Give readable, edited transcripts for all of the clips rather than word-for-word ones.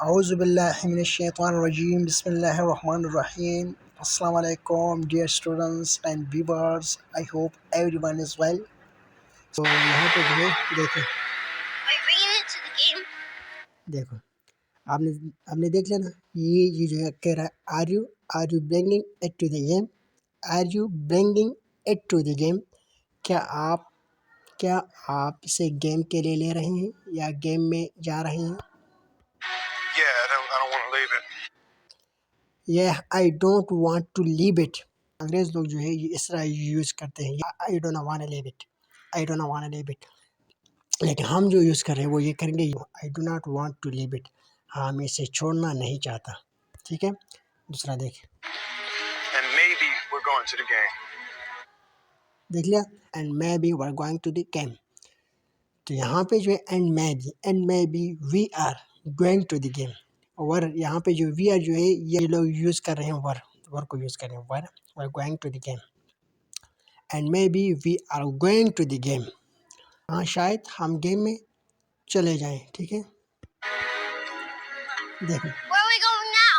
Auzubillahiminash-shaytanir-rajeem. Bismillahir-rahmanir-rahim. Assalamu alaikum, dear students and viewers. I hope everyone is well. तो यहाँ पे जो है देखो आपने आपने देख लिया ना, ये जो है कह रहा है are you bringing it to the game, are you bringing it to the game. क्या आप इसे गेम के लिए ले रहे हैं या गेम में जा रहे हैं? I don't want to leave it. अंग्रेज लोग जो है ये इस तरह यूज़ करते हैं, I don't wanna leave it, I don't wanna leave it। लेकिन हम जो यूज़ कर रहे हैं वो ये करेंगे, I do not want to leave it, हम इसे छोड़ना नहीं चाहता। ठीक है, दूसरा देख, And maybe we're going to the game. देख लिया, and maybe we're going to the game। तो यहाँ पे जो है and maybe we are going to the game। वर यहाँ पे जो we are जो है ये लोग यूज़ कर रहे हैं, वर को यूज़ कर रहे हैं, we're going to the game and maybe we are going to the game। हाँ, शायद हम गेम में चले जाएं। ठीक है, देखो Where are we going now?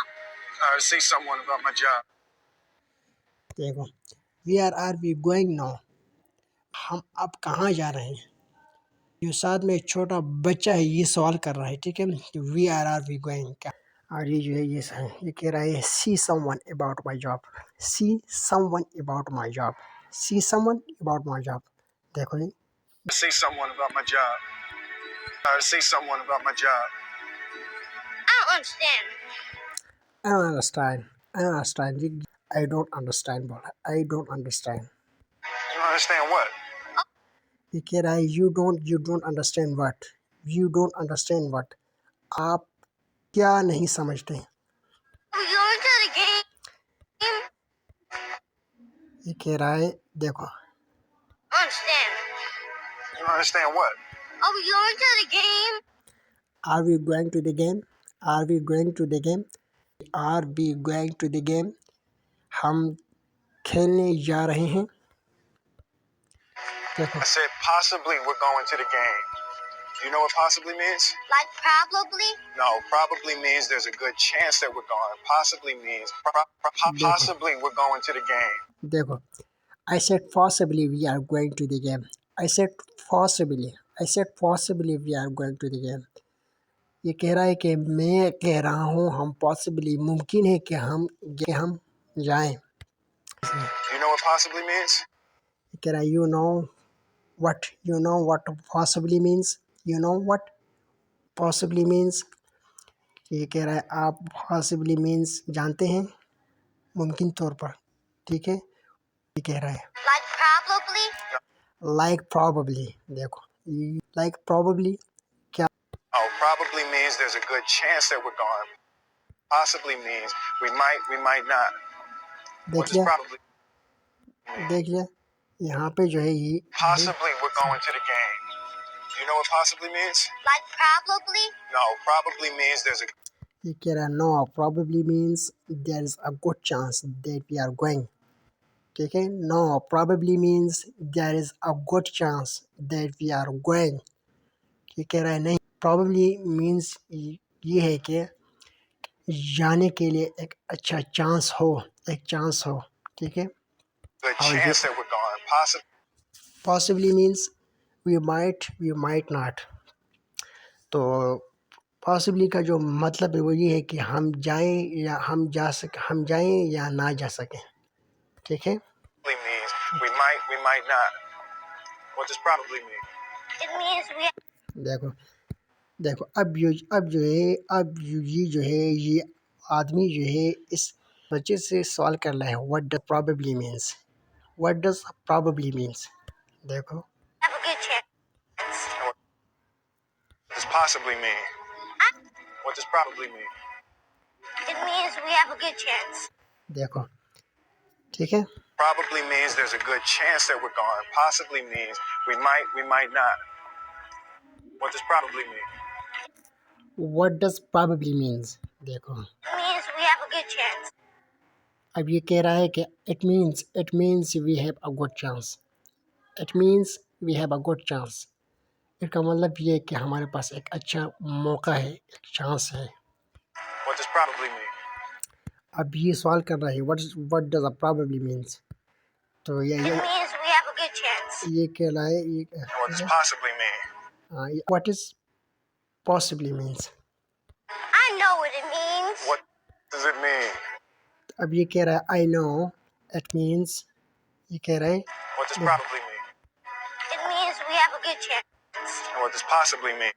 To see someone about my job. देखो where are we going now, हम अब कहाँ जा रहे हैं। जो साथ में एक छोटा बच्चा है ये सवाल कर रहा है। ठीक है, where are we going, क्या, और ये जो है ये कह रहा है see someone about my job, see someone about my job, see someone about my job। देखो जी, To see someone about my job. To see someone about my job. I don't understand. I don't understand, I don't understand, I don't understand, I don't understand। You don't understand what? ये कह रहा है you don't understand what, you don't understand what, आप क्या नहीं समझते। We're going to the game. ये कह रहा है देखो Understand. You don't understand what? Are we going to the game? are we going to the game, are we going to the game, are we going to the game, हम खेलने जा रहे हैं। देखो I said possibly we're going to the game. You know what possibly means? Like probably? No, probably means there's a good chance that we're going. Possibly means possibly we're going to the game. देखो I said possibly we are going to the game, I said possibly we are going to the game। ये कह रहा है कि मैं कह रहा हूँ हम possibly मुमकिन है कि हम जाएं। You know what possibly means? ये कह रहा है you know what possibly means, you know what possibly means। ये कह रहा है आप possibly means जानते हैं मुमकिन तौर पर। ठीक है, ये कह रहा है like probably देखो like probably क्या, Oh, probably means there's a good chance that we're going. Possibly means we might not. देख लिया यहाँ पे जो है ये Possibly we're going to the game. You know what possibly means? Like probably? No, probably means there's a. ये कह रहा है no probably means there is a good chance that we are going। ठीक है, no probably means there is a good chance that we are going। ये कह रहा है नहीं, probably means ये है कि जाने के लिए एक अच्छा चांस हो, एक चांस हो। ठीक है, Good chance that we're going. possibly means we might not। तो possibly का जो मतलब है वो ये है कि हम जाएं या हम जाएं या ना जा सकें। ठीक है, Probably means we might not. What does probably mean? It means we. देखो अब ये जो है ये आदमी जो है इस बच्चे से सवाल कर रहा है what does probably means, what does probably means। देखो Have a good chance. What does possibly mean? What does probably mean? It means we have a good chance. देखो ठीक है, Probably means there's a good chance that we're going. Possibly means we might not. What does probably mean? what does probably means। देखो It means we have a good chance. अब ये कह रहा है कि it means we have a good chance, it means we have a good chance। इसका मतलब ये है कि हमारे पास एक अच्छा मौका है, एक चांस है। probably mean? अब ये सवाल कर रहा है what does probably means. तो ये It means we have a good chance. ये कहलाए ये What does possibly mean? what is possibly means. I know what it means. What does it mean? अब ये कह रहा है I know it means. ये कह रहा है What does probably mean? It means we have a good chance. What does possibly mean?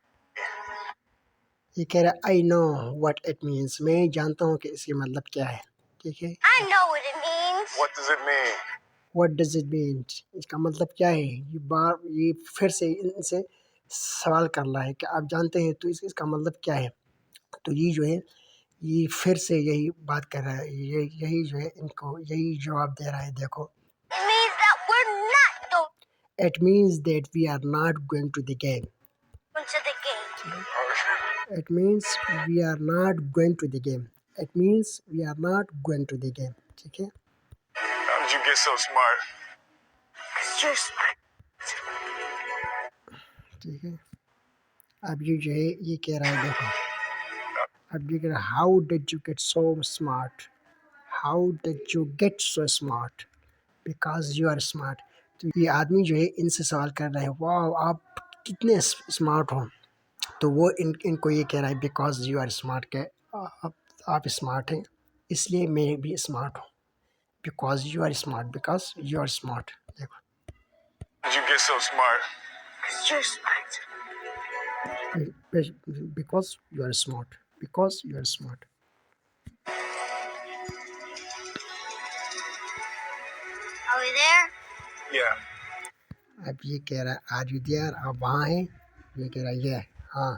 ये कह रहा है I know what it means. मैं जानता हूँ कि इसका मतलब क्या है. ठीक है. I know what it means. What does it mean? What does it mean? इसका मतलब क्या है. ये फिर से इनसे सवाल कर रहा है कि आप जानते हैं तो इसका मतलब क्या है. तो ये जो है ये फिर से यही बात कर रहा है. यही जो है इनको यही जवाब दे रहा है. देखो. It means that we're not going It means that we are not going to the game. to the game. It means we are not going to the game. It means we are not going to the game. ठीक है. How did you get so smart? 'Cause you're smart. ठीक है. अब ये जो है ये कह रहा है देखो. अब ये कह रहा है how did you get so smart? How did you get so smart? Because you are smart. तो ये आदमी जो है इनसे सवाल कर रहा है वाह आप कितने स्मार्ट हो. तो वो इनको ये कह रहा है बिकॉज यू आर स्मार्ट के आप स्मार्ट हैं इसलिए मैं भी स्मार्ट हूँ. Because you are smart because you are smart. देखो. Did you get so smart? 'Cause you're smart. Because you are smart. Because you are smart. Are we there? Yeah. अब ये कह रहा है आर यू देयर. आप वहाँ हैं. ये कह रहा है ये हाँ.